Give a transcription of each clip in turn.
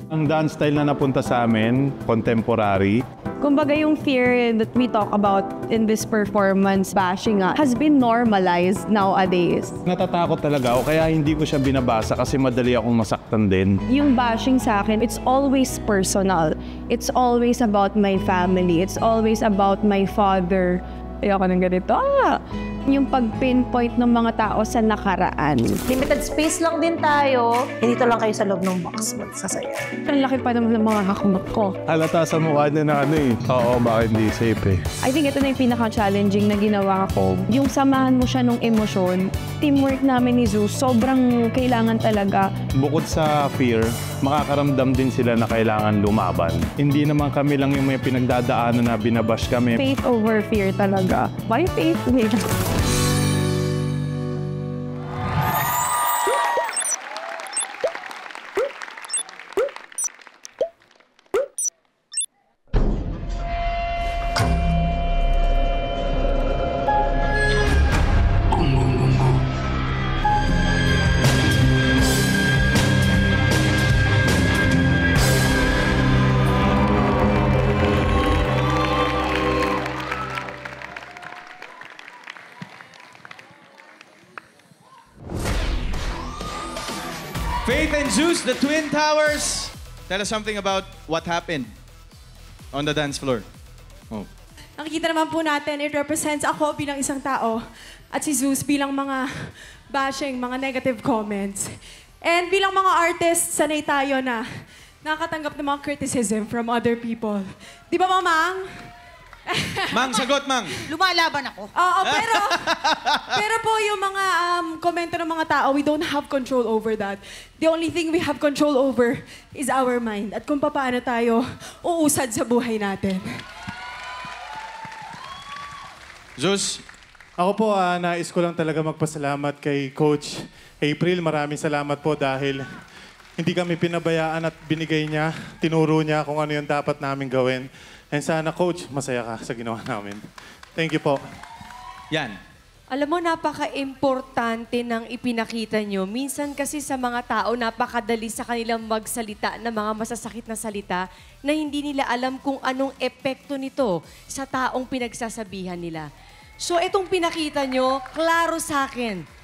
Ang dance style na napunta sa amin, contemporary. Kumbaga yung fear that we talk about in this performance bashing has been normalized nowadays. Natatakot talaga ako kaya hindi ko siya binabasa kasi madali akong masaktan din. Yung bashing sa akin, it's always personal. It's always about my family. It's always about my father. Ayoko ng ganito. Yung pag-pinpoint ng mga tao sa nakaraan. Limited space lang din tayo. Dito lang kayo sa loob ng box magsasaya. Ang laki pa naman ng mga hakmak ko. Halata sa mukha niya na ano eh. Oo, baka hindi safe eh. I think ito na yung pinaka-challenging na ginawa ko. Yung samahan mo siya ng emosyon, teamwork namin ni Zeus, sobrang kailangan talaga. Bukod sa fear, makakaramdam din sila na kailangan lumaban. Hindi naman kami lang yung may pinagdadaanan na binabash kami. Faith over fear talaga. Why faith? Faith and Zeus, the Twin Towers. Tell us something about what happened on the dance floor. Oh. Nakikita naman po natin, it represents ako bilang isang tao at si Zeus bilang mga bashing, mga negative comments. And bilang mga artists, sanay tayo na nakakatanggap ng mga criticism from other people. Di ba, Mamang? Mang, sagot, Mang. Lumalaban ako. Oo, pero po yung mga komento ng mga tao, we don't have control over that. The only thing we have control over is our mind at kung paano tayo uusad sa buhay natin. Zeus? Ako po, nais ko lang talaga magpasalamat kay Coach April. Maraming salamat po dahil hindi kami pinabayaan at binigay niya, tinuro niya kung ano yung dapat namin gawin. And sana, Coach, masaya ka sa ginawa namin. Thank you po. Yan. Alam mo, napaka-importante ng ipinakita nyo. Minsan kasi sa mga tao, napakadali sa kanilang magsalita ng mga masasakit na salita na hindi nila alam kung anong epekto nito sa taong pinagsasabihan nila. So, itong pinakita nyo, klaro sa akin.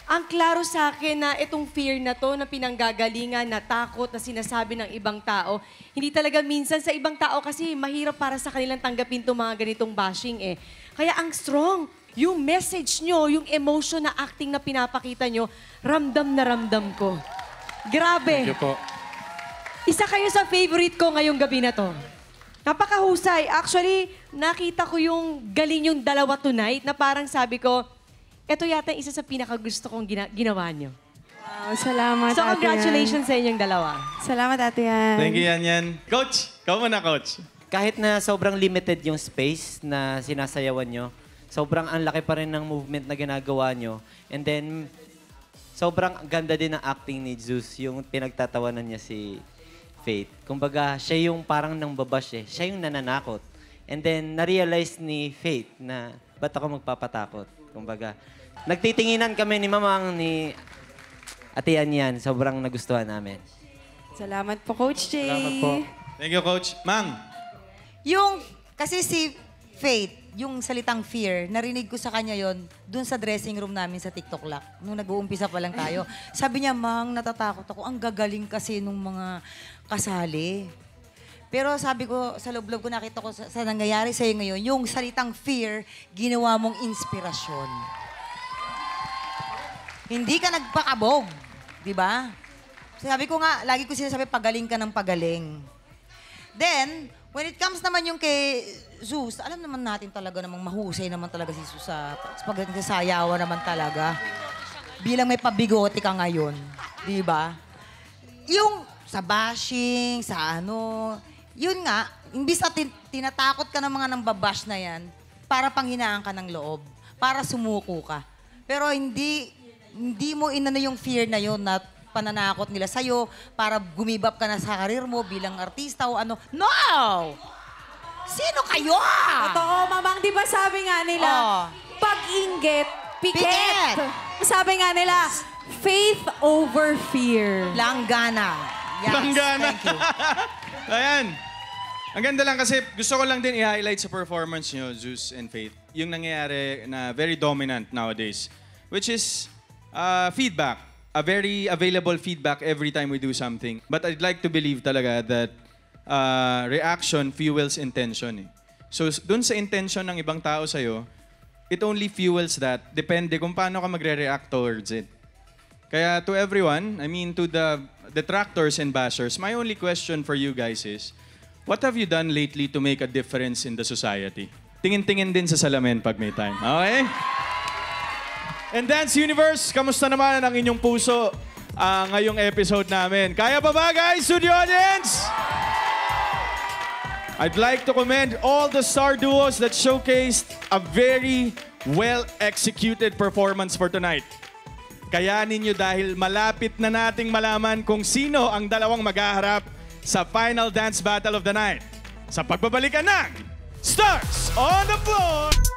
Ang klaro sa akin na itong fear na to, na pinanggagalingan, na takot, na sinasabi ng ibang tao, hindi talaga minsan sa ibang tao kasi mahirap para sa kanilang tanggapin itong mga ganitong bashing eh. Kaya ang strong, yung message nyo, yung emotion na acting na pinapakita nyo, ramdam na ramdam ko. Grabe. Thank you po. Isa kayo sa favorite ko ngayong gabi na to. Napakahusay. Actually, nakita ko yung galing yung dalawa tonight na parang sabi ko, ito yata isa sa pinakagusto kong ginawa nyo. Wow, salamat, So, congratulations sa inyong dalawa. Salamat, Ate Yan. Thank you, Yan. Coach, ikaw muna, Coach. Kahit na sobrang limited yung space na sinasayawan nyo, sobrang ang laki pa rin ng movement na ginagawa nyo. And then, sobrang ganda din ng acting ni Zeus, yung pinagtatawanan niya si Faith. Kumbaga, siya yung parang nang babash eh. Siya yung nananakot. And then, na-realize ni Faith na, ba't ako magpapatakot? Kumbaga, nagtitinginan kami ni Mamang, ni Ate Yan. Sobrang nagustuhan namin. Salamat po, Coach Jay. Salamat po. Thank you, Coach. Mang. Kasi si Faith, yung salitang fear, narinig ko sa kanya yon dun sa dressing room namin sa TikTok Lock. Nung nag-uumpisa pa lang tayo. Sabi niya, Mang, natatakot ako. Ang gagaling kasi nung mga kasali. Pero sabi ko, sa loob-loob ko nakita ko sa nangyayari sa'yo ngayon, yung salitang fear, ginawa mong inspirasyon. Hindi ka nagpakabog, di ba? Sabi ko nga, lagi ko sinasabi, pagaling ka ng pagaling. Then, when it comes naman yung kay Zeus, alam naman natin talaga namang mahusay naman talaga si Zeus sa pagdating sa sayawan naman talaga. Bilang may pabigote ka ngayon, di ba? Yung sa bashing, sa ano, yun nga, imbis na tinatakot ka ng mga nambabash na yan, para panghinaan ka ng loob, para sumuko ka. Pero hindi mo inano yung fear na yun na pananakot nila sa'yo para gumibap ka na sa karir mo bilang artista o ano. No! Sino kayo? Totoo, Mamang, di ba sabi nga nila, pag-inggit, piket. Sabi nga nila, faith over fear. Langgana. Yes, Langgana. thank you. Ayan. Ang ganda lang kasi gusto ko lang din i-highlight sa performance nyo, Zeus and Faith, yung nangyayari na very dominant nowadays, which is feedback. A very available feedback every time we do something. But I'd like to believe talaga that reaction fuels intention. So dun sa intention ng ibang tao sa'yo, it only fuels that. Depende kung paano ka magre-react towards it. Kaya to everyone, I mean to the detractors and bashers, my only question for you guys is, what have you done lately to make a difference in the society? Tingin-tingin din sa salamin pag may time. Okay? And Dance Universe, kamusta naman ang inyong puso ngayong episode namin? Kaya pa ba guys, studio audience? I'd like to commend all the star duos that showcased a very well-executed performance for tonight. Kayanin nyo dahil malapit na nating malaman kung sino ang dalawang maghaharap sa final dance battle of the night. Sa pagbabalikan ng Stars on the Floor!